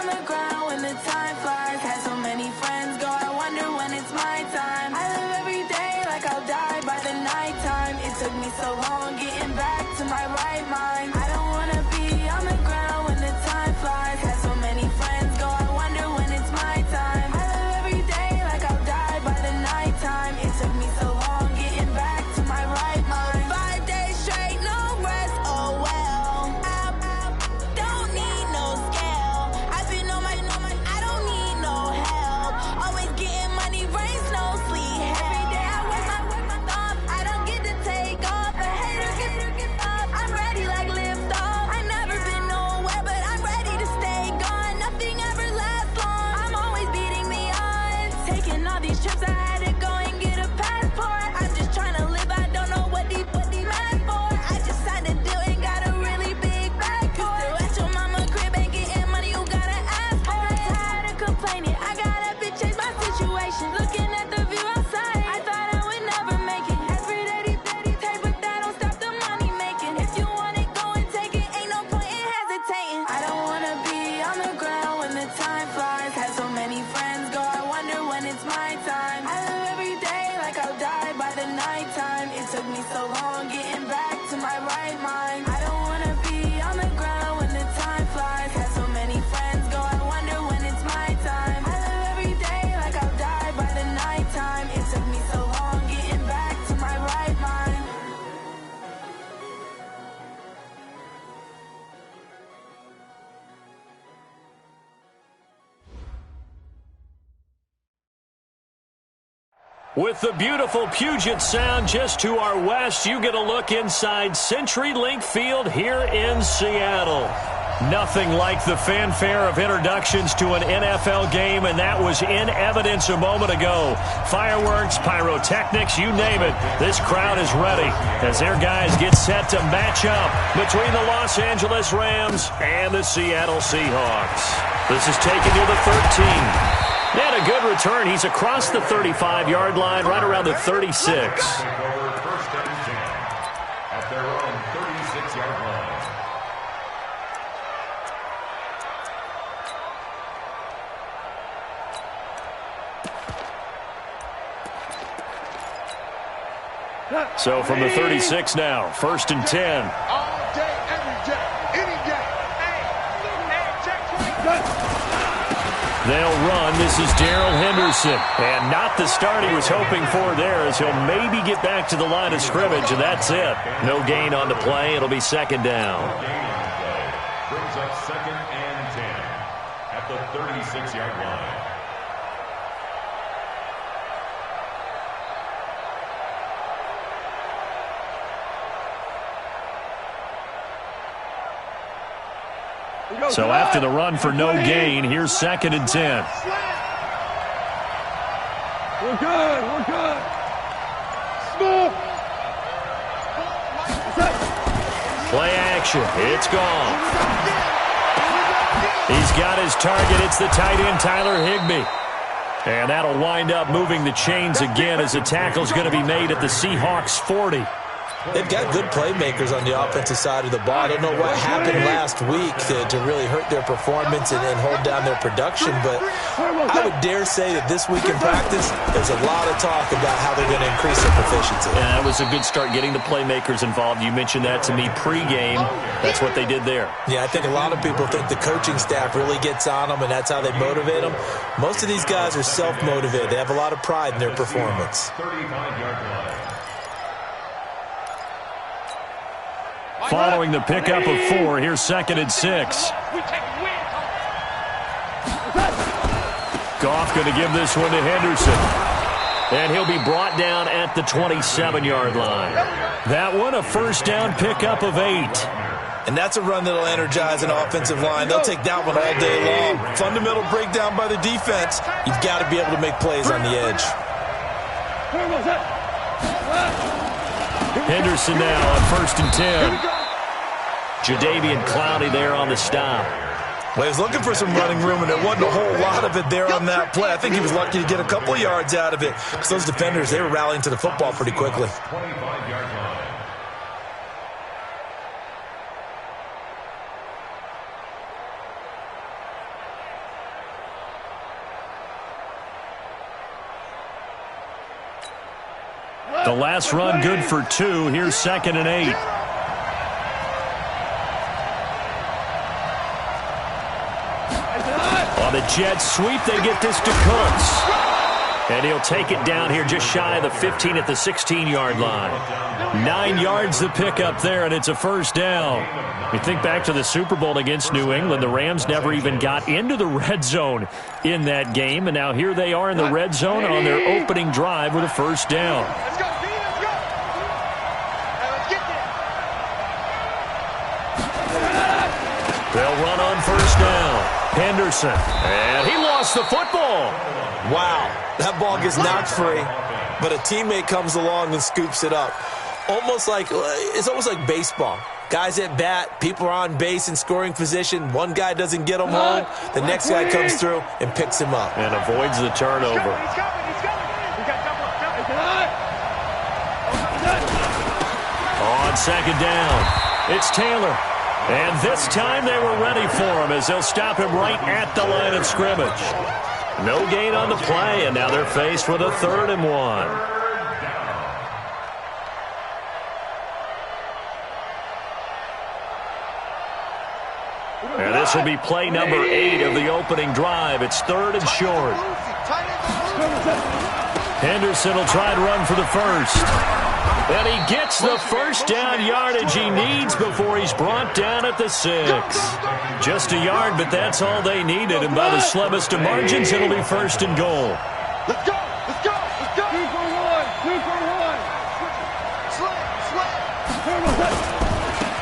on the ground when the time flies. Had so many friends go, I wonder when it's my time. I live every day like I'll die by the nighttime. It took me so long getting back to my right mind. I don't wanna be on the ground when the time flies. Had so many friends go, I wonder when it's my time. I live every day like I'll die by the nighttime. It took me so long getting back to my right mind. 5 days straight, no rest, oh well. Don't need no scale. I've been on my, I don't need no help. Always getting money, rains, no sleep. Every day I work my thumb. I don't get to take off. A hater get up. I'm ready like lift off. I never been nowhere, but I'm ready to stay gone. Nothing ever lasts long. I'm always beating the odds. Taking all these trips, I had to go and get a passport. I'm just trying to live. I don't know what these mad for. I just signed a deal and got a really big bag for it. Still at your mama crib and getting money, you gotta ask for it. Tired of complaining, I gotta bitch change my situation. Looking at the view outside, I thought I would never make it. Every day they take, but that don't stop the money making. If you want it, go and take it. Ain't no point in hesitating. I don't wanna be on the ground when the time flies. Had so many friends go, I wonder when it's my time. I live every day like I'll die by the nighttime. It took me so long getting back to my right mind. I don't wanna be on the ground when the time flies. Had so many friends go, I wonder when it's my time. I live every day like I'll die by the nighttime. It took me so long getting back to my right mind. With the beautiful Puget Sound just to our west, you get a look inside CenturyLink Field here in Seattle. Nothing like the fanfare of introductions to an NFL game, and that was in evidence a moment ago. Fireworks, pyrotechnics, you name it. This crowd is ready as their guys get set to match up between the Los Angeles Rams and the Seattle Seahawks. This is taken to the 13. And a good return. He's across the 35-yard line, right around the 36. First and 10 at their own 36-yard line. So from the 36 now, first and 10. All day, every day, any day. They'll run. This is Darrell Henderson. And not the start he was hoping for there, as he'll maybe get back to the line of scrimmage, and that's it. No gain on the play. It'll be second down. Brings up second and 10 at the 36-yard line. So after the run for no gain, here's second and 10. We're good. We're good. Small. Play action. It's gone. He's got his target. It's the tight end, Tyler Higbee. And that'll wind up moving the chains again as the tackle's going to be made at the Seahawks 40. They've got good playmakers on the offensive side of the ball. I don't know what happened last week to really hurt their performance and hold down their production, but I would dare say that this week in practice, there's a lot of talk about how they're going to increase their proficiency. Yeah, that was a good start getting the playmakers involved. You mentioned that to me pregame. That's what they did there. Yeah, I think a lot of people think the coaching staff really gets on them, and that's how they motivate them. Most of these guys are self-motivated. They have a lot of pride in their performance. 35-yard line. Following the pickup of 4, here's second and 6. Goff going to give this one to Henderson. And he'll be brought down at the 27-yard line. That one, a first down pickup of 8. And that's a run that'll energize an offensive line. They'll take that one all day long. Fundamental breakdown by the defense. You've got to be able to make plays on the edge. Henderson now on first and 10. Jadeveon Clowney there on the stop. Well, he was looking for some running room, and there wasn't a whole lot of it there on that play. I think he was lucky to get a couple yards out of it because those defenders, they were rallying to the football pretty quickly. 25-yard line. The last run good for 2. Here's 2nd and 8. On the jet sweep, they get this to Cooks. And he'll take it down here just shy of the 15 at the 16-yard line. 9 yards the pickup there, and it's a first down. You think back to the Super Bowl against New England, the Rams never even got into the red zone in that game, and now here they are in the red zone on their opening drive with a first down. Let's go, D, let's go. Let's get there. They'll run on first down. Henderson, and he lost the football. Wow, that ball gets knocked free, but a teammate comes along and scoops it up. It's almost like baseball. Guys at bat, people are on base in scoring position. One guy doesn't get him home. The next guy comes through and picks him up. And avoids the turnover. He's coming. We got double. On second down, it's Taylor. And this time they were ready for him as they'll stop him right at the line of scrimmage. No gain on the play, and now they're faced with a 3rd and 1. And this will be play number 8 of the opening drive. It's 3rd and short. Henderson will try to run for the first. And he gets the first down yardage he needs before he's brought down at the 6. Just a yard, but that's all they needed. And by the slimmest of margins, it'll be 1st and goal. Let's go. 2 for 1.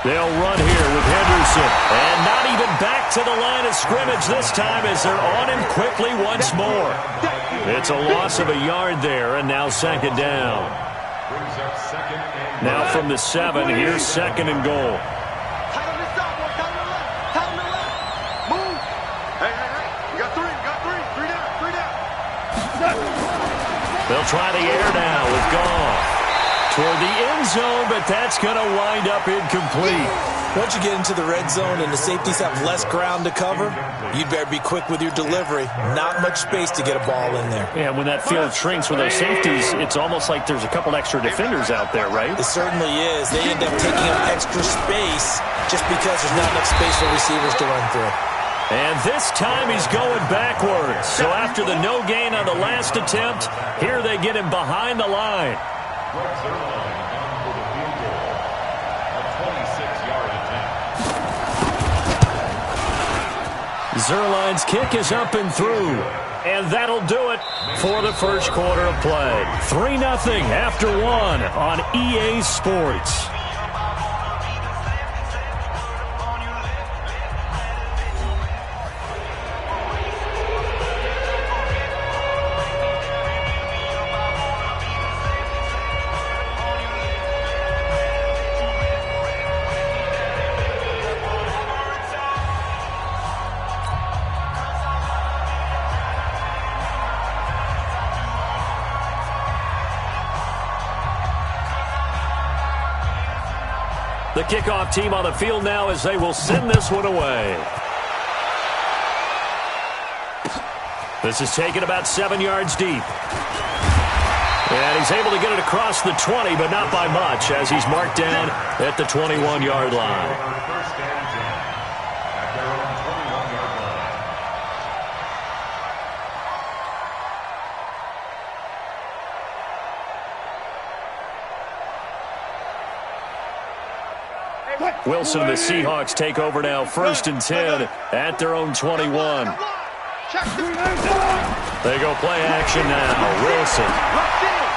They'll run here with Henderson. And not even back to the line of scrimmage this time as they're on him quickly once more. It's a loss of a yard there, and now 2nd down. Now from the 7, here's 2nd and goal. Move. Hey. We got 3. 3 down. They'll try the air now with Goff. Toward the end zone, but that's going to wind up incomplete. Once you get into the red zone and the safeties have less ground to cover, you'd better be quick with your delivery. Not much space to get a ball in there. Yeah, when that field shrinks with those safeties, it's almost like there's a couple extra defenders out there, right? It certainly is. They end up taking up extra space just because there's not enough space for receivers to run through. And this time he's going backwards. So after the no gain on the last attempt, here they get him behind the line. Zuerlein's kick is up and through. And that'll do it for the first quarter of play. 3-0 after 1 on EA Sports. The kickoff team on the field now as they will send this one away. This is taken about 7 yards deep. And he's able to get it across the 20, but not by much as he's marked down at the 21-yard line. Wilson and the Seahawks take over now, 1st and 10 at their own 21. They go play action now. Wilson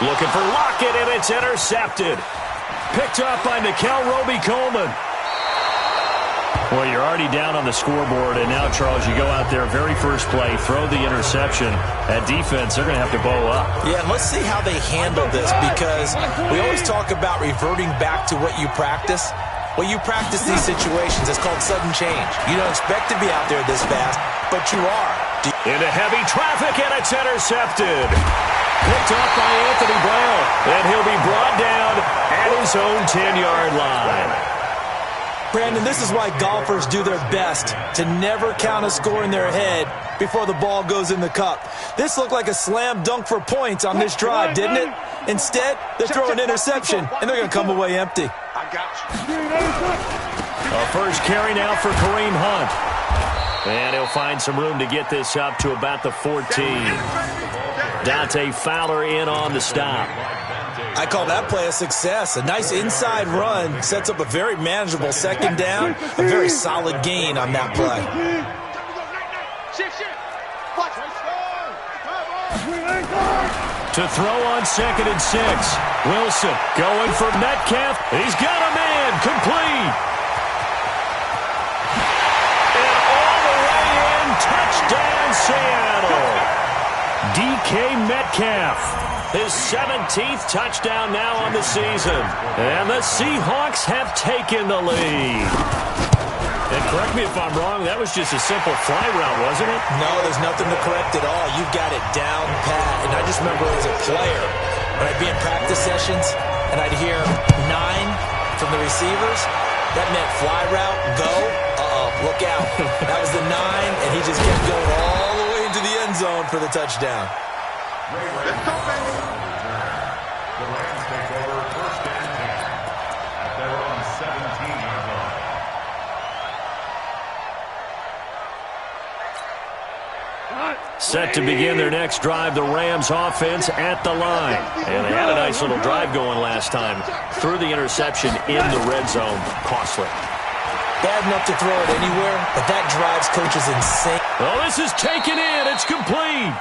looking for Lockett, and it's intercepted. Picked up by Nickel Roby-Coleman. Well, you're already down on the scoreboard, and now, Charles, you go out there, very first play, throw the interception. At defense, they're going to have to bow up. Yeah, and let's see how they handle this, because we always talk about reverting back to what you practice. Well, you practice these situations. It's called sudden change. You don't expect to be out there this fast, but you are. Into heavy traffic, and it's intercepted. Picked up by Anthony Brown, and he'll be brought down at his own 10-yard line. Brandon, this is why golfers do their best to never count a score in their head before the ball goes in the cup. This looked like a slam dunk for points on this drive, didn't it? Instead, they're throwing interception, and they're going to come away empty. I got you. A first carry now for Kareem Hunt. And he'll find some room to get this up to about the 14. Dante Fowler in on the stop. I call that play a success. A nice inside run sets up a very manageable second down. A very solid gain on that play. To throw on 2nd and 6. Wilson going for Metcalf. He's got a man. Complete. And all the way in. Touchdown, Seattle. DK Metcalf. His 17th touchdown now on the season. And the Seahawks have taken the lead. And correct me if I'm wrong, that was just a simple fly route, wasn't it? No, there's nothing to correct at all. You've got it down pat. And I just remember as a player, when I'd be in practice sessions and I'd hear 9 from the receivers, that meant fly route, go, look out. That was the 9, and he just kept going all the way into the end zone for the touchdown. Let's go, baby. The Rams take over 1st and 10 at their own 17-yard line. Set to begin their next drive, the Rams offense at the line. And they had a nice little drive going last time. Threw the interception in the red zone. Costly. Bad enough to throw it anywhere, but that drives coaches insane. Oh, this is taken in. It's complete.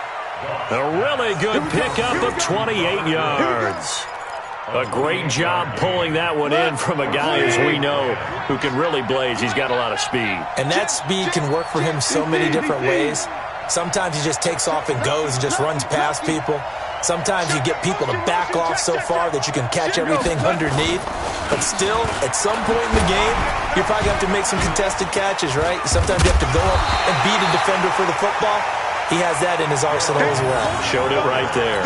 A really good pickup of 28 yards. A great job pulling that one in from a guy, as we know, who can really blaze. He's got a lot of speed. And that speed can work for him so many different ways. Sometimes he just takes off and goes and just runs past people. Sometimes you get people to back off so far that you can catch everything underneath. But still, at some point in the game, you probably have to make some contested catches, right? Sometimes you have to go up and beat a defender for the football. He has that in his arsenal as well. Showed it right there.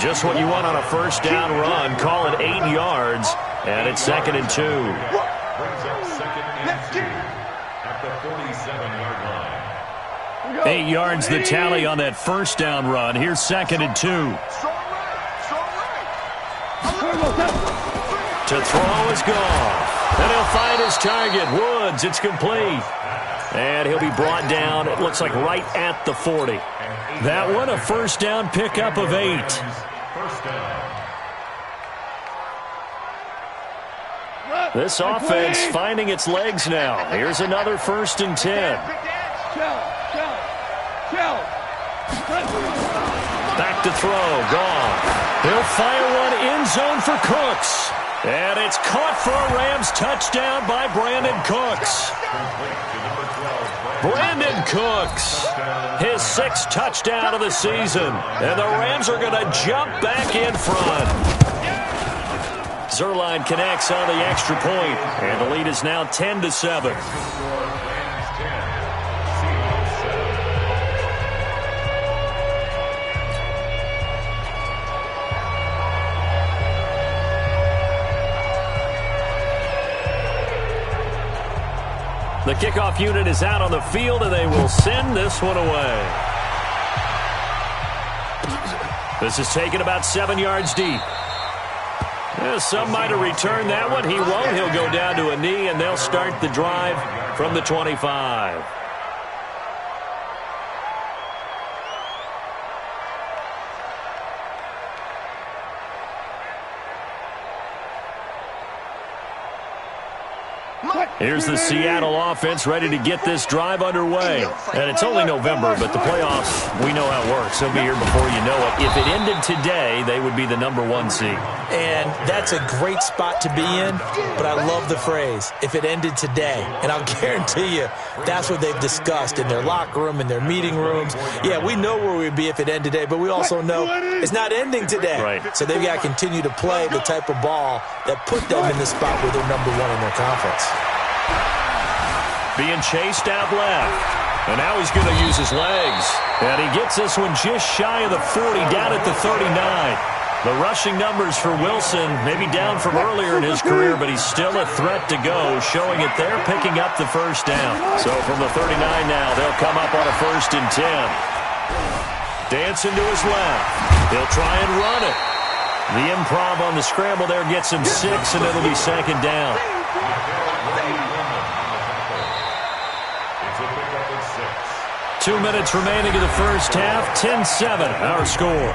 Just what you want on a first down run. Call it 8 yards, and it's 2nd and 2. Brings up 2nd and 2 at the 47-yard line. 8 yards the tally on that first down run. Here's 2nd and 2. To throw is gone. And he'll find his target. Woods, it's complete. And he'll be brought down, it looks like right at the 40. That one, a first down pickup of 8. First down. This offense finding its legs now. Here's another 1st and 10. Back to throw, gone. He'll fire one end zone for Cooks. And it's caught for a Rams touchdown by Brandon Cooks. Brandon Cooks, his 6th touchdown of the season. And the Rams are going to jump back in front. Zerline connects on the extra point, and the lead is now 10-7. The kickoff unit is out on the field, and they will send this one away. This is taken about 7 yards deep. Some might have returned that one. He won't. He'll go down to a knee, and they'll start the drive from the 25. Here's the Seattle offense ready to get this drive underway. And it's only November, but the playoffs, we know how it works. They'll be here before you know it. If it ended today, they would be the #1 seed. And that's a great spot to be in, but I love the phrase, if it ended today. And I'll guarantee you, that's what they've discussed in their locker room, in their meeting rooms. Yeah, we know where we'd be if it ended today, but we also know it's not ending today. Right. So they've got to continue to play the type of ball that put them in the spot where they're #1 in their conference. Being chased out left. And now he's going to use his legs. And he gets this one just shy of the 40, down at the 39. The rushing numbers for Wilson, maybe down from earlier in his career, but he's still a threat to go, showing it they're picking up the first down. So from the 39 now, they'll come up on a 1st and 10. Dancing to his left. He'll try and run it. The improv on the scramble there gets him 6, and it'll be 2nd down. 2 minutes remaining in the first half. 10-7, our score.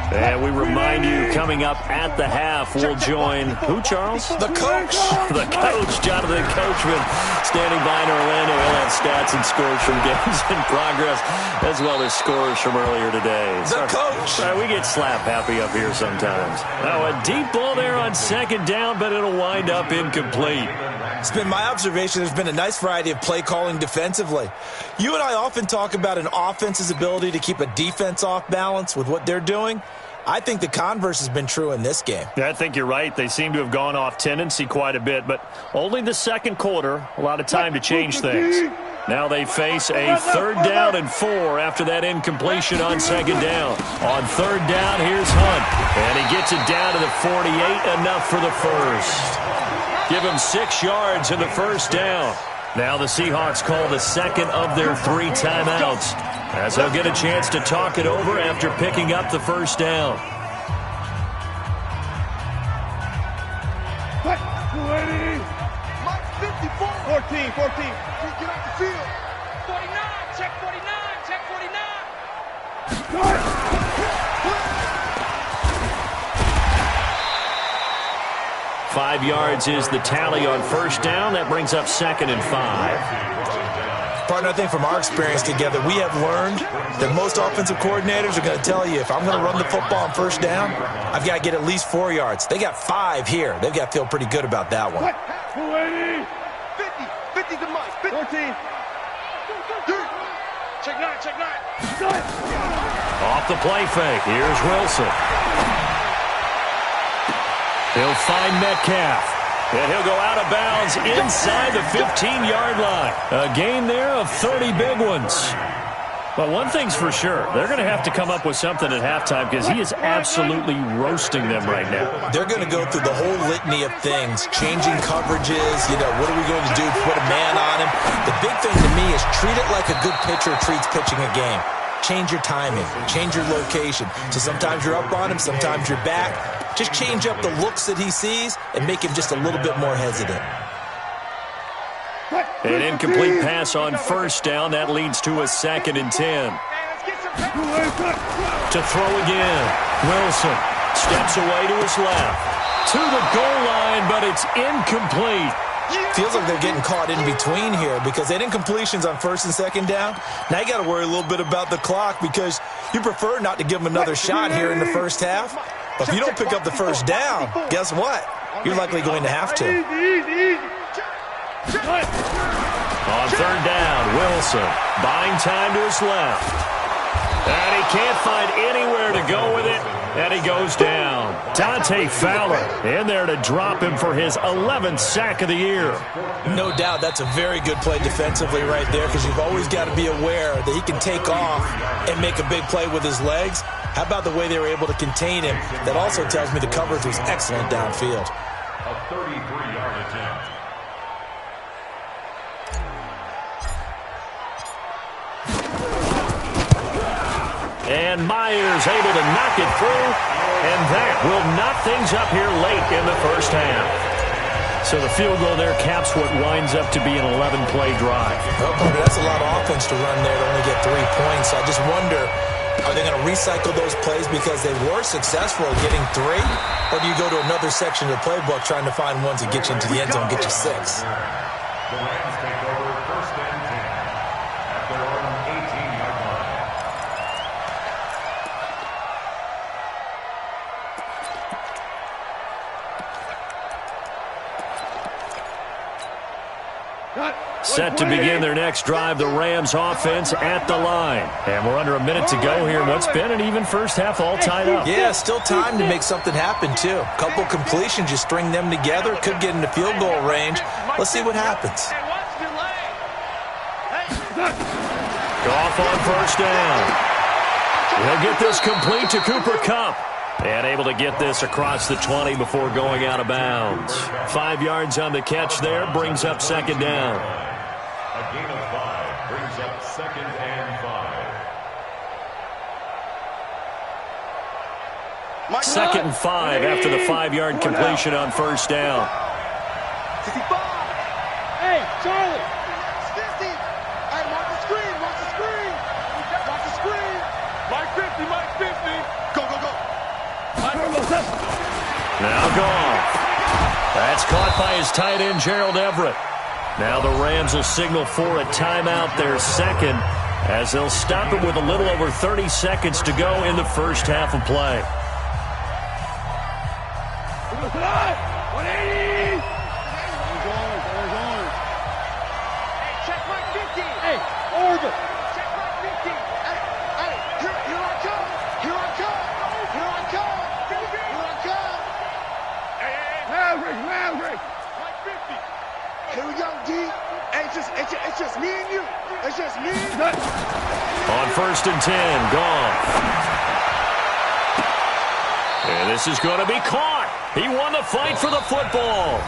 And we remind you, coming up at the half, we'll join who, Charles? The coach. The coach, Jonathan Coachman, standing by in Orlando. He'll have stats and scores from games in progress, as well as scores from earlier today. The coach. We get slap happy up here sometimes. Now, a deep ball there on 2nd down, but it'll wind up incomplete. It's been my observation there's been a nice variety of play calling defensively. You and I often talk about an offense's ability to keep a defense off balance with what they're doing. I think the converse has been true in this game. Yeah, I think you're right. They seem to have gone off tendency quite a bit, but only the 2nd quarter, a lot of time to change things. Now they face a 3rd down and 4 after that incompletion on 2nd down. On 3rd down, here's Hunt, and he gets it down to the 48, enough for the first. Give him 6 yards in the 1st down. Now the Seahawks call the 2nd of their 3 timeouts, as they'll get a chance to talk it over after picking up the 1st down. 14. Get off the field. 49, check 49. 5 yards is the tally on 1st down. That brings up 2nd and 5. Partner, I think from our experience together, we have learned that most offensive coordinators are going to tell you, if I'm going to run the football on 1st down, I've got to get at least 4 yards. They got 5 here. They've got to feel pretty good about that one. 50 to Mike. 14. Check 9. Off the play fake. Here's Wilson. He'll find Metcalf. And he'll go out of bounds inside the 15-yard line. A gain there of 30 big ones. But one thing's for sure, they're going to have to come up with something at halftime because he is absolutely roasting them right now. They're going to go through the whole litany of things, changing coverages, what are we going to do, put a man on him. The big thing to me is treat it like a good pitcher treats pitching a game. Change your timing, change your location. So sometimes you're up on him, sometimes you're back. Just change up the looks that he sees and make him just a little bit more hesitant. An incomplete pass on 1st down. That leads to a 2nd and 10. To throw again. Wilson steps away to his left. To the goal line, but it's incomplete. Feels like they're getting caught in between here because they had incompletions on 1st and 2nd down. Now you got to worry a little bit about the clock because you prefer not to give them another shot here in the 1st half. But if you don't pick up the 1st down, guess what? You're likely going to have to. On 3rd down, Wilson buying time to his left. And he can't find anywhere to go with it, and he goes down. Dante Fowler in there to drop him for his 11th sack of the year. No doubt that's a very good play defensively right there because you've always got to be aware that he can take off and make a big play with his legs. How about the way they were able to contain him? That also tells me the coverage was excellent downfield. A 33-yard attempt. And Myers able to knock it through, and that will knock things up here late in the 1st half. So the field goal there caps what winds up to be an 11-play drive. Oh, that's a lot of offense to run there to only get 3 points. I just wonder, are they going to recycle those plays because they were successful at getting 3? Or do you go to another section of the playbook trying to find ones that get you into the end zone and get you 6? The Rams take over 1st and 10 at their own 18-yard line. Set to begin their next drive, the Rams offense at the line. And we're under a minute to go here. What's been an even first half all tied up. Yeah, still time to make something happen, too. Couple completions, you string them together. Could get into field goal range. Let's see what happens. Goff on 1st down. He'll get this complete to Cooper Kupp. And able to get this across the 20 before going out of bounds. 5 yards on the catch there, brings up second down. A gain of 5 brings up 2nd and 5. 2nd and 5 after the 5-yard completion on first down. 65. Hey, Charlie. 50. Hey, mark the screen. Watch the screen. Watch the screen. Mike 50. Mike 50. Go, go, go. Now Goff. That's caught by his tight end, Gerald Everett. Now the Rams will signal for a timeout, their second, as they'll stop it with a little over 30 seconds to go in the first half of play. 180. Check Mike 50. Hey, Oregon. Check Mike 50. Hey, here I come. Here I come. Here I come. Here I come. Hey. Maverick. Mike 50. Here we go, D. It's just me and you. It's just me and you. On 1st and 10, Goff. And this is going to be caught. He won the fight for the football.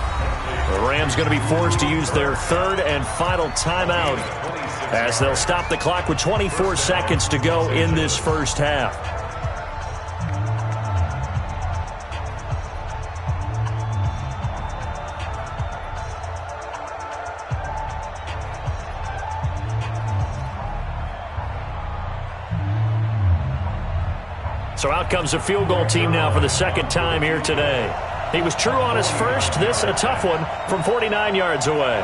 The Rams going to be forced to use their 3rd and final timeout as they'll stop the clock with 24 seconds to go in this first half. So out comes a field goal team now for the second time here today. He was true on his first. This a tough one from 49 yards away.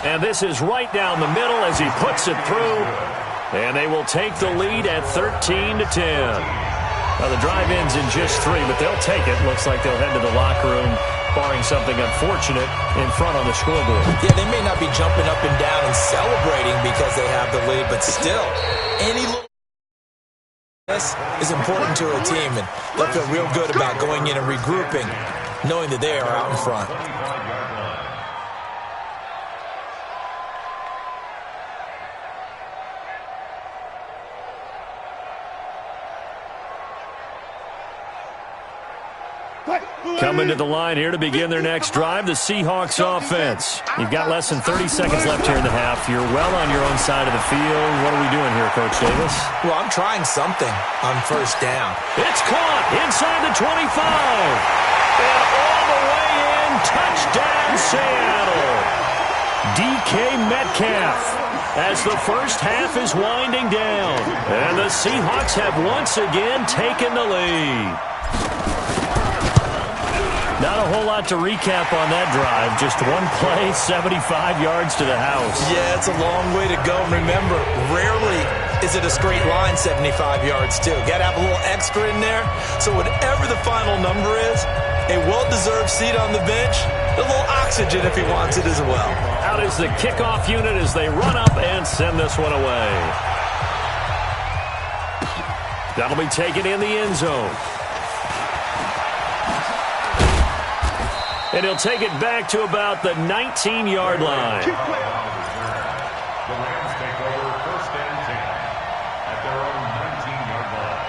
And this is right down the middle as he puts it through. And they will take the lead at 13-10. Now the drive ends in just 3, but they'll take it. Looks like they'll head to the locker room, barring something unfortunate, in front on the scoreboard. Yeah, they may not be jumping up and down and celebrating because they have the lead, but still, any little this is important to a team, and they'll feel real good about going in and regrouping, knowing that they are out in front. Coming to the line here to begin their next drive, the Seahawks offense. You've got less than 30 seconds left here in the half. You're well on your own side of the field. What are we doing here, Coach Davis? Well, I'm trying something on first down. It's caught inside the 25. And all the way in, touchdown Seattle. DK Metcalf as the first half is winding down. And the Seahawks have once again taken the lead. Not a whole lot to recap on that drive. Just one play, 75 yards to the house. Yeah, it's a long way to go. Remember, rarely is it a straight line 75 yards, too. Got to have a little extra in there. So whatever the final number is, a well-deserved seat on the bench, a little oxygen if he wants it as well. Out is the kickoff unit as they run up and send this one away. That'll be taken in the end zone. And he'll take it back to about the 19-yard line. The Rams take over 1st and 10 at their own 19-yard line.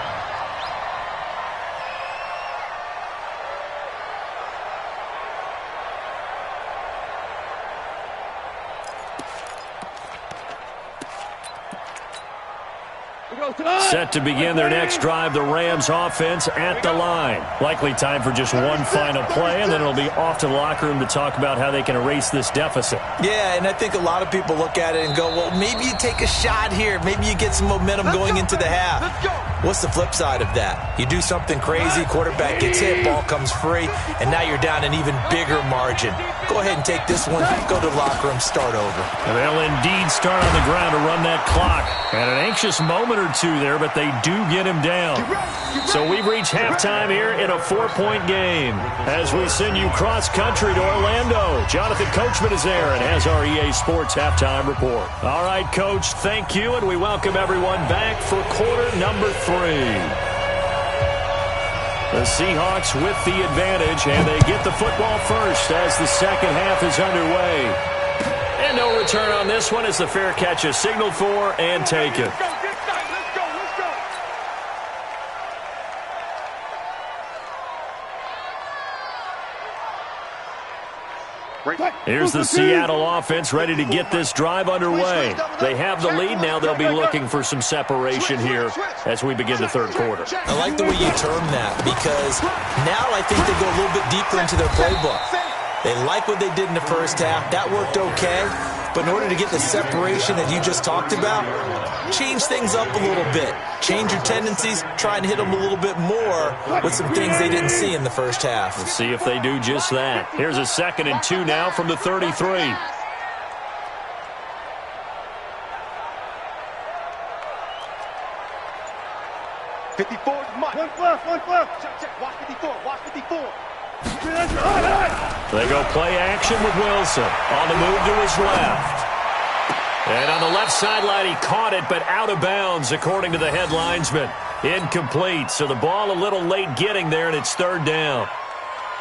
Set to begin their next drive, the Rams offense at the line. Likely time for just one final play, and then it'll be off to the locker room to talk about how they can erase this deficit. Yeah, and I think a lot of people look at it and go, well, maybe you take a shot here. Maybe you get some momentum going into the half. What's the flip side of that? You do something crazy, quarterback gets hit, ball comes free, and now you're down an even bigger margin. Go ahead and take this one, go to the locker room, start over. And they'll indeed start on the ground to run that clock. And an anxious moment or two there, but they do get him down. So we've reached halftime here in a 4-point game. As we send you cross-country to Orlando, Jonathan Coachman is there and has our EA Sports halftime report. All right, Coach, thank you, and we welcome everyone back for quarter number 3. The Seahawks with the advantage, and they get the football first as the second half is underway. And no return on this one as the fair catch is signaled for and taken. Here's the Seattle offense ready to get this drive underway. They have the lead. Now they'll be looking for some separation here as we begin the third quarter. I like the way you term that because now I think they go a little bit deeper into their playbook. They like what they did in the first half. That worked okay. But in order to get the separation that you just talked about, change things up a little bit. Change your tendencies, try and hit them a little bit more with some things they didn't see in the first half. Let's see if they do just that. Here's a 2nd and 2 now from the 33. Watch 54, watch 54. They go play action with Wilson. On the move to his left. And on the left sideline, he caught it, but out of bounds, according to the head linesman. Incomplete, so the ball a little late getting there, and it's 3rd down.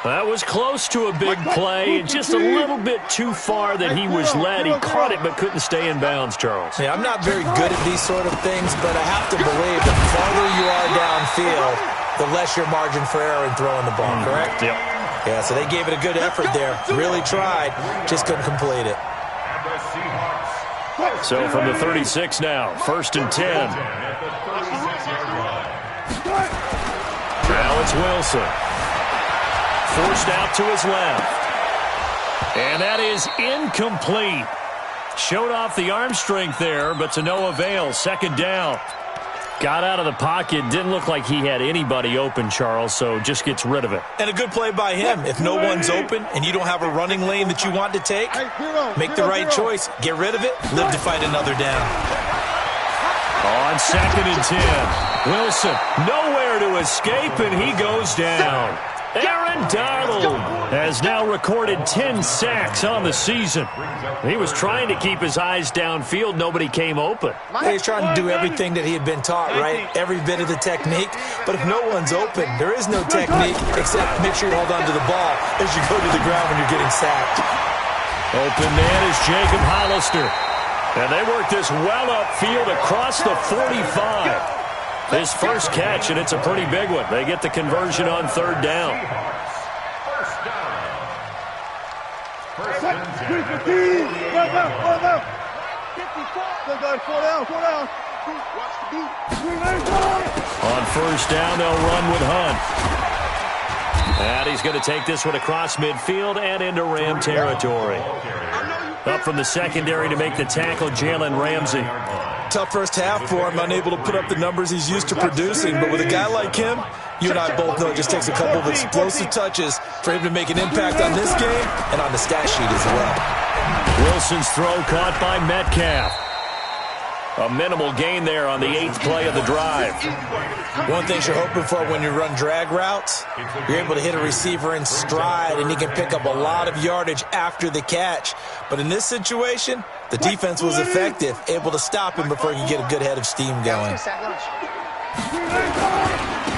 That was close to a big play, just a little bit too far that he was led. He caught it, but couldn't stay in bounds, Charles. Yeah, I'm not very good at these sort of things, but I have to believe the farther you are downfield, the less your margin for error in throwing the ball, correct? Yep. Yeah, so they gave it a good effort there. Really tried, just couldn't complete it. So from the 36 now, 1st and 10. Now it's Wilson. Forced out to his left. And that is incomplete. Showed off the arm strength there, but to no avail. 2nd down. Got out of the pocket. Didn't look like he had anybody open, Charles, so just gets rid of it. And a good play by him. If no one's open and you don't have a running lane that you want to take, make the right choice. Get rid of it. Live to fight another down. On 2nd and 10. Wilson nowhere to escape, and he goes down. Aaron Donald has now recorded 10 sacks on the season. He was trying to keep his eyes downfield. Nobody came open. He's trying to do everything that he had been taught, right? Every bit of the technique. But if no one's open, there is no technique except make sure you hold on to the ball as you go to the ground when you're getting sacked. Open man is Jacob Hollister. And they work this well upfield across the 45. His first catch, and it's a pretty big one. They get the conversion on 3rd down. On 1st down, they'll run with Hunt. And he's going to take this one across midfield and into Ram territory. Up from the secondary to make the tackle, Jalen Ramsey. Tough first half for him, unable to put up the numbers he's used to producing. But with a guy like him, you and I both know it just takes a couple of explosive touches for him to make an impact on this game and on the stat sheet as well. Wilson's throw caught by Metcalf. A minimal gain there on the 8th play of the drive. One thing you're hoping for when you run drag routes, you're able to hit a receiver in stride, and he can pick up a lot of yardage after the catch. But in this situation, the defense was effective, able to stop him before he could get a good head of steam going.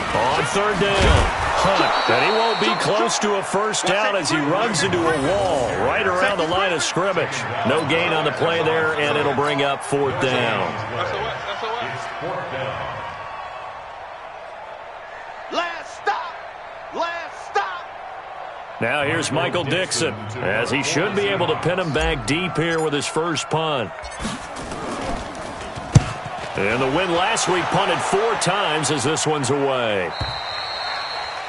On 3rd down, Hunt, and he won't be close to a 1st down as he runs into a wall right around the line of scrimmage. No gain on the play there, and it'll bring up 4th down. Last stop. Now here's Michael Dixon, as he should be able to pin him back deep here with his first punt. And the win last week punted 4 times as this one's away.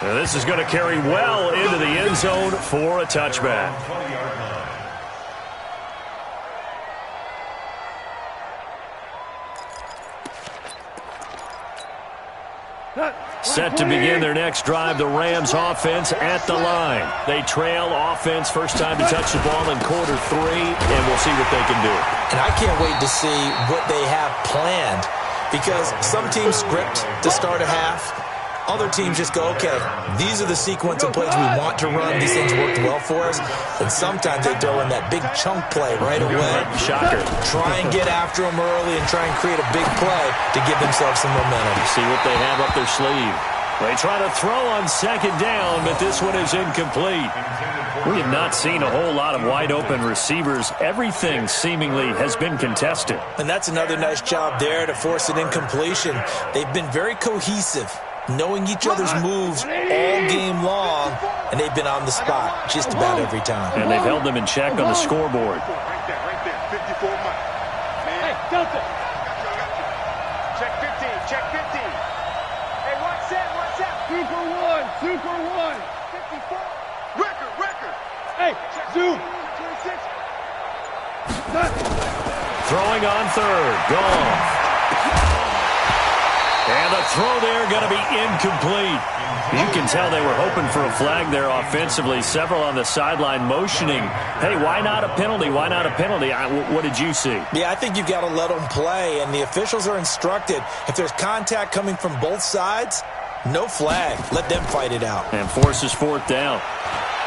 And this is going to carry well into the end zone for a touchback. Set to begin their next drive, the Rams offense at the line. They trail offense, first time to touch the ball in quarter 3, and we'll see what they can do. And I can't wait to see what they have planned, because some teams script to start a half. Other teams just go, okay, these are the sequence of plays we want to run. These things worked well for us. And sometimes they throw in that big chunk play right away. Shocker. Try and get after them early and try and create a big play to give themselves some momentum. See what they have up their sleeve. They try to throw on second down, but this one is incomplete. We have not seen a whole lot of wide-open receivers. Everything seemingly has been contested. And that's another nice job there to force an incompletion. They've been very cohesive, knowing each other's moves all game long, and they've been on the spot just about every time. And they've held them in check on the scoreboard. Right there, 54 miles. Hey, Delta. Check 15, check 15. Hey, watch that. Super one. 54. Record. Hey, zoom. 26. Throwing on third. Gone. And the throw there going to be incomplete. You can tell they were hoping for a flag there offensively. Several on the sideline motioning, hey, why not a penalty? Why not a penalty? What did you see? Yeah, I think you've got to let them play, and the officials are instructed. If there's contact coming from both sides, no flag. Let them fight it out. And forces fourth down.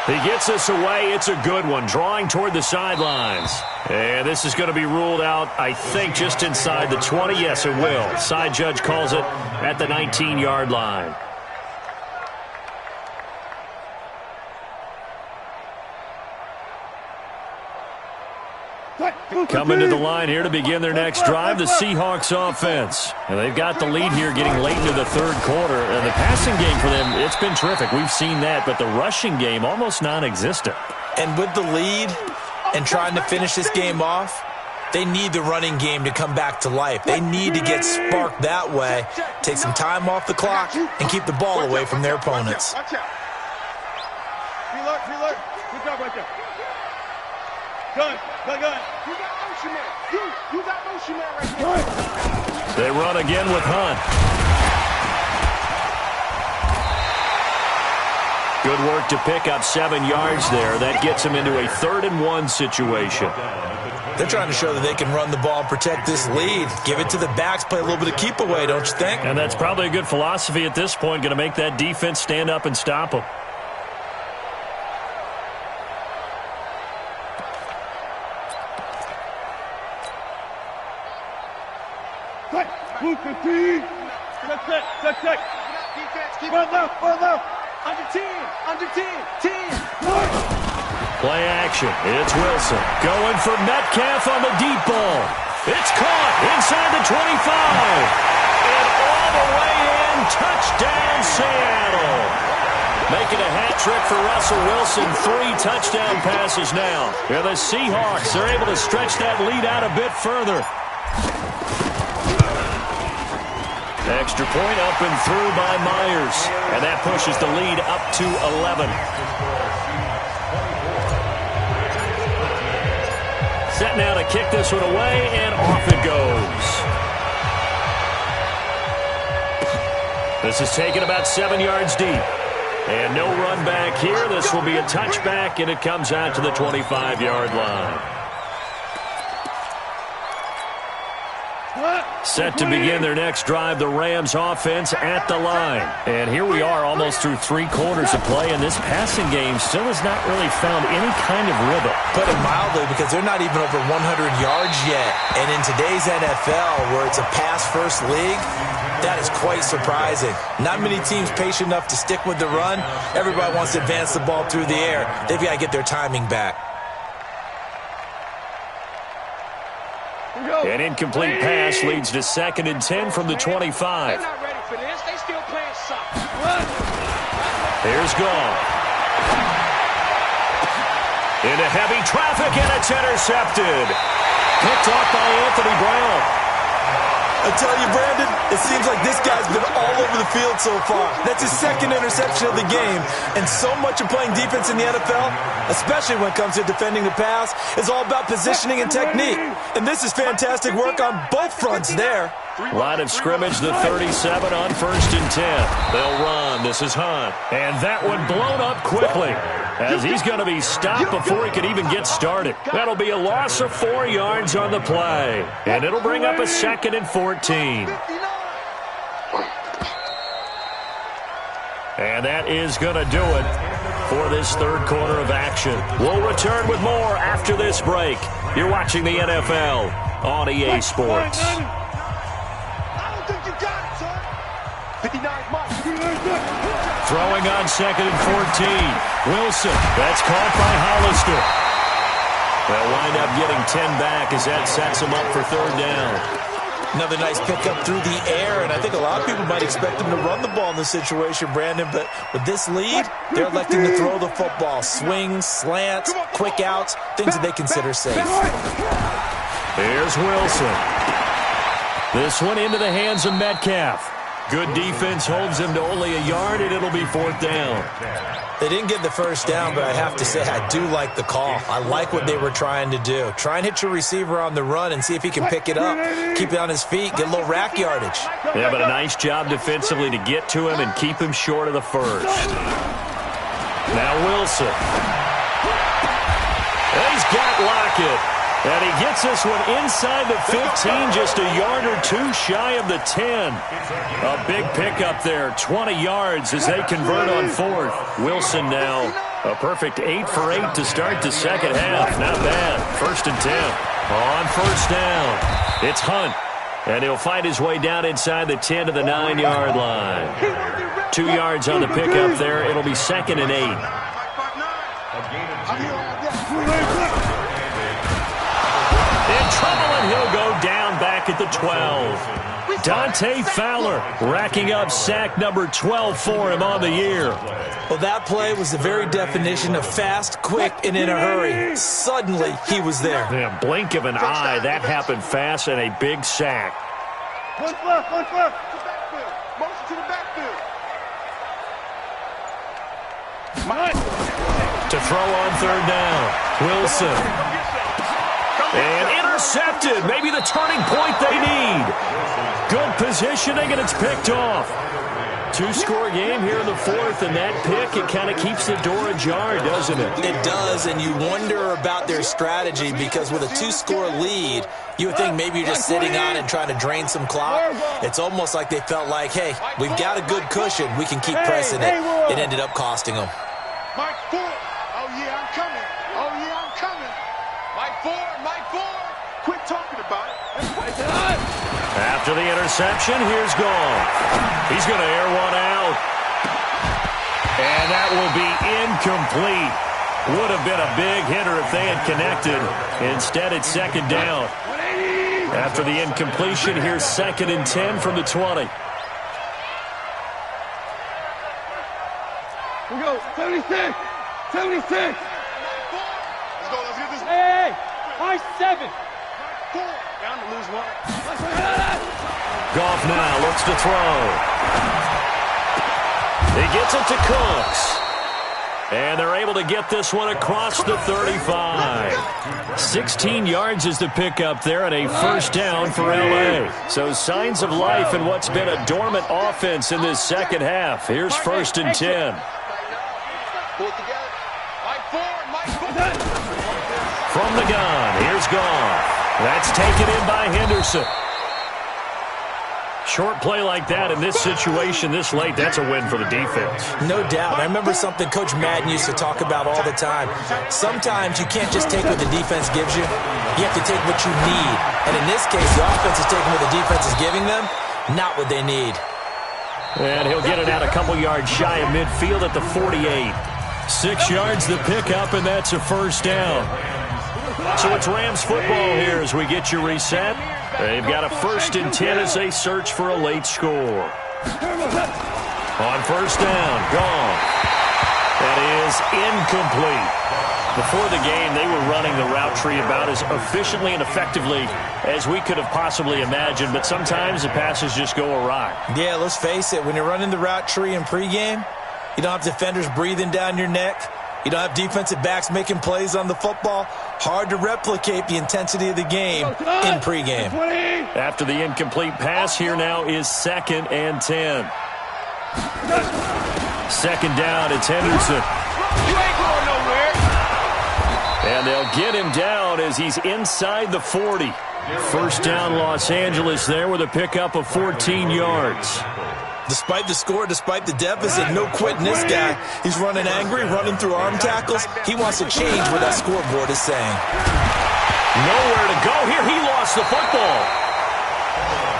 He gets this away. It's a good one, drawing toward the sidelines. And this is going to be ruled out, I think, just inside the 20. Yes, it will. Side judge calls it at the 19-yard line. Coming to the line here to begin their next drive, the Seahawks offense. And they've got the lead here getting late into the third quarter. And the passing game for them, it's been terrific. We've seen that, but the rushing game almost non-existent. And with the lead and trying to finish this game off, they need the running game to come back to life. They need to get sparked that way, take some time off the clock, and keep the ball away from their opponents. Watch out. Reload. Good job right there. Gun. You got motion man. You got motion man right there. They run again with Hunt. Good work to pick up 7 yards there. That gets them into a 3rd-and-1 situation. They're trying to show that they can run the ball and protect this lead. Give it to the backs, play a little bit of keep away, don't you think? And that's probably a good philosophy at this point, going to make that defense stand up and stop them. Check. Defense, keep it left. Under 10. Play action. It's Wilson. Going for Metcalf on the deep ball. It's caught inside the 25. And all the way in. Touchdown, Seattle. Making a hat trick for Russell Wilson. 3 touchdown passes now. Yeah, the Seahawks are able to stretch that lead out a bit further. Extra point up and through by Myers. And that pushes the lead up to 11. Set now to kick this one away, and off it goes. This is taken about 7 yards deep. And no run back here. This will be a touchback, and it comes out to the 25-yard line. Set to begin their next drive, the Rams offense at the line. And here we are almost through 3 quarters of play, and this passing game still has not really found any kind of rhythm. Put it mildly, because they're not even over 100 yards yet. And in today's NFL, where it's a pass-first league, that is quite surprising. Not many teams patient enough to stick with the run. Everybody wants to advance the ball through the air. They've got to get their timing back. An incomplete pass leads to 2nd and 10 from the 25. They're not ready for this. They still playing soccer. Here's Gall. Into heavy traffic, and it's intercepted. Picked off by Anthony Brown. I tell you, Brandon, it seems like this guy's been all over the field so far. That's his 2nd interception of the game. And so much of playing defense in the NFL, especially when it comes to defending the pass, is all about positioning and technique. And this is fantastic work on both fronts there. Line of scrimmage, the 37 on 1st and 10. They'll run. This is Hunt. And that one blown up quickly, as he's going to be stopped before he could even get started. That'll be a loss of 4 yards on the play. And it'll bring up a 2nd and 14. And that is going to do it for this 3rd quarter of action. We'll return with more after this break. You're watching the NFL on EA Sports. 59 miles. Throwing on 2nd and 14. Wilson. That's caught by Hollister. They'll wind up getting 10 back as that sets them up for 3rd down. Another nice pickup through the air, and I think a lot of people might expect them to run the ball in this situation, Brandon, but with this lead, they're electing to throw the football. Swings, slants, quick outs, things that they consider safe. Here's Wilson. This one into the hands of Metcalf. Good defense holds him to only a yard, and it'll be 4th down. They didn't get the first down, but I have to say I do like the call. I like what they were trying to do. Try and hit your receiver on the run and see if he can pick it up. Keep it on his feet, get a little rack yardage. Yeah, but a nice job defensively to get to him and keep him short of the first. Now Wilson. He's got Lockett. And he gets this one inside the 15, just a yard or two shy of the 10. A big pickup there, 20 yards as they convert on 4th. Wilson now a perfect 8 for 8 to start the second half. Not bad. 1st and 10. On 1st down, it's Hunt. And he'll find his way down inside the 10 to the 9-yard line. 2 yards on the pickup there. It'll be 2nd and 8. In trouble, and he'll go down back at the 12. Dante Fowler racking up sack number 12 for him on the year. Well, that play was the very definition of fast, quick, and in a hurry. Suddenly, he was there. Yeah, blink of an eye, that happened fast, and a big sack. One left. To the backfield. Motion to the backfield. To throw on 3rd down, Wilson. And intercepted. Maybe the turning point they need. Good positioning, and it's picked off. 2-score game here in the 4th, and that pick, it kind of keeps the door ajar, doesn't it? It does, and you wonder about their strategy because with a 2-score lead, you would think maybe you're just sitting on and trying to drain some clock. It's almost like they felt like, hey, we've got a good cushion. We can keep pressing it. It ended up costing them. Mike 4. Oh, yeah, I'm coming. Mike 4. Quit talking about it. After the interception, here's Goff. He's going to air one out. And that will be incomplete. Would have been a big hitter if they had connected. Instead, it's 2nd down. After the incompletion, here's 2nd and 10 from the 20. We go, 76. Let's get this. Hey, high 7. Bound to lose one. Goff now looks to throw. He gets it to Cooks. And they're able to get this one across the 35. 16 yards is the pickup there and a 1st down for L.A. So signs of life in what's been a dormant offense in this second half. Here's 1st and 10. Pull it together. Mike 4. From the gun, here's Goff. That's taken in by Henderson. Short play like that in this situation this late, that's a win for the defense. No doubt. I remember something Coach Madden used to talk about all the time. Sometimes you can't just take what the defense gives you. You have to take what you need. And in this case, the offense is taking what the defense is giving them, not what they need. And he'll get it out a couple yards shy of midfield at the 48. 6 yards the pickup, and that's a 1st down. So it's Rams football here as we get you reset. They've got a 1st and 10 as they search for a late score. On 1st down, Goff. That is incomplete. Before the game, they were running the route tree about as efficiently and effectively as we could have possibly imagined, but sometimes the passes just go awry. Yeah, let's face it. When you're running the route tree in pregame, you don't have defenders breathing down your neck. You don't have defensive backs making plays on the football. Hard to replicate the intensity of the game in pregame. After the incomplete pass, here now is 2nd and 10. 2nd down, it's Henderson. You ain't going nowhere. And they'll get him down as he's inside the 40. 1st down, Los Angeles there with a pickup of 14 yards. Despite the score, despite the deficit, no quitting this guy. He's running angry, running through arm tackles. He wants to change what that scoreboard is saying. Nowhere to go here. He lost the football.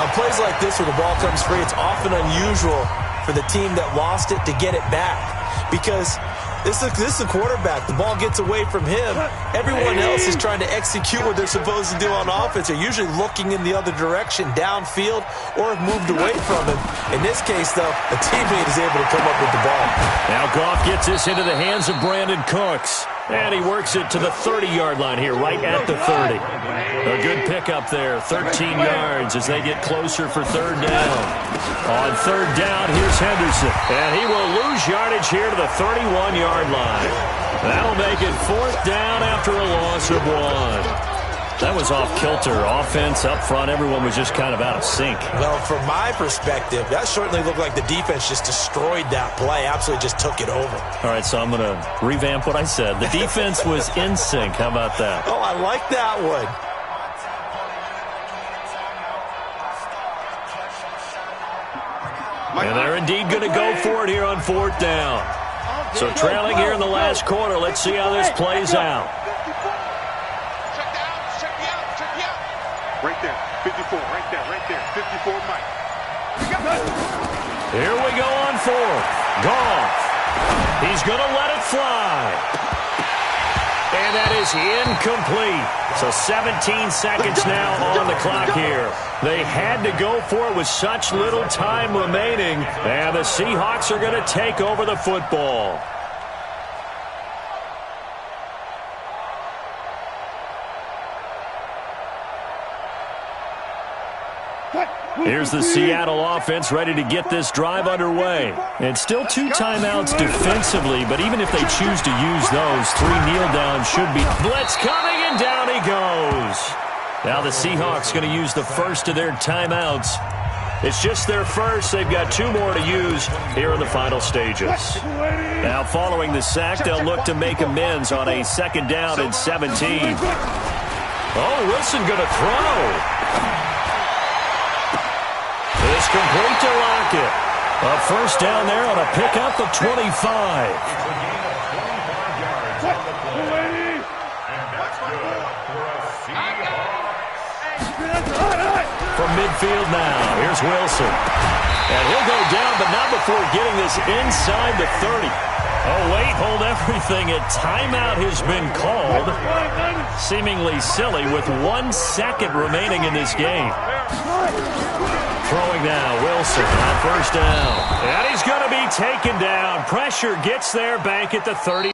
On plays like this where the ball comes free, it's often unusual for the team that lost it to get it back. Because this is a quarterback. The ball gets away from him. Everyone else is trying to execute what they're supposed to do on offense. They're usually looking in the other direction, downfield, or have moved away from him. In this case, though, a teammate is able to come up with the ball. Now Goff gets this into the hands of Brandon Cooks. And he works it to the 30-yard line here, right at the 30. A good pickup there, 13 yards as they get closer for third down. On third down, here's Henderson. And he will lose yardage here to the 31-yard line. That'll make it fourth down after a loss of 1. That was off kilter. Offense up front, everyone was just kind of out of sync. Well, from my perspective, that certainly looked like the defense just destroyed that play, absolutely just took it over. All right, so I'm going to revamp what I said. The defense was in sync. How about that? Oh, I like that one. And they're indeed going to go for it here on fourth down. So trailing here in the last quarter. Let's see how this plays out. Right there, 54, right there, 54, Mike. Here we go on fourth. Goff. He's going to let it fly. And that is incomplete. So 17 seconds now on the clock here. They had to go for it with such little time remaining. And the Seahawks are going to take over the football. Here's the Seattle offense ready to get this drive underway. And still 2 timeouts defensively, but even if they choose to use those, 3 kneel downs should be. Blitz coming, and down he goes. Now the Seahawks going to use the first of their timeouts. It's just their first. They've got 2 more to use here in the final stages. Now following the sack, they'll look to make amends on a 2nd down and 17. Oh, Wilson going to throw. It's complete to Lockett. A first down there on a pickup of 25. From midfield now, here's Wilson. And he'll go down, but not before getting this inside the 30. Oh, wait, hold everything. A timeout has been called. Seemingly silly with 1 second remaining in this game. Throwing now, Wilson on first down. And he's going to be taken down. Pressure gets there, back at the 30.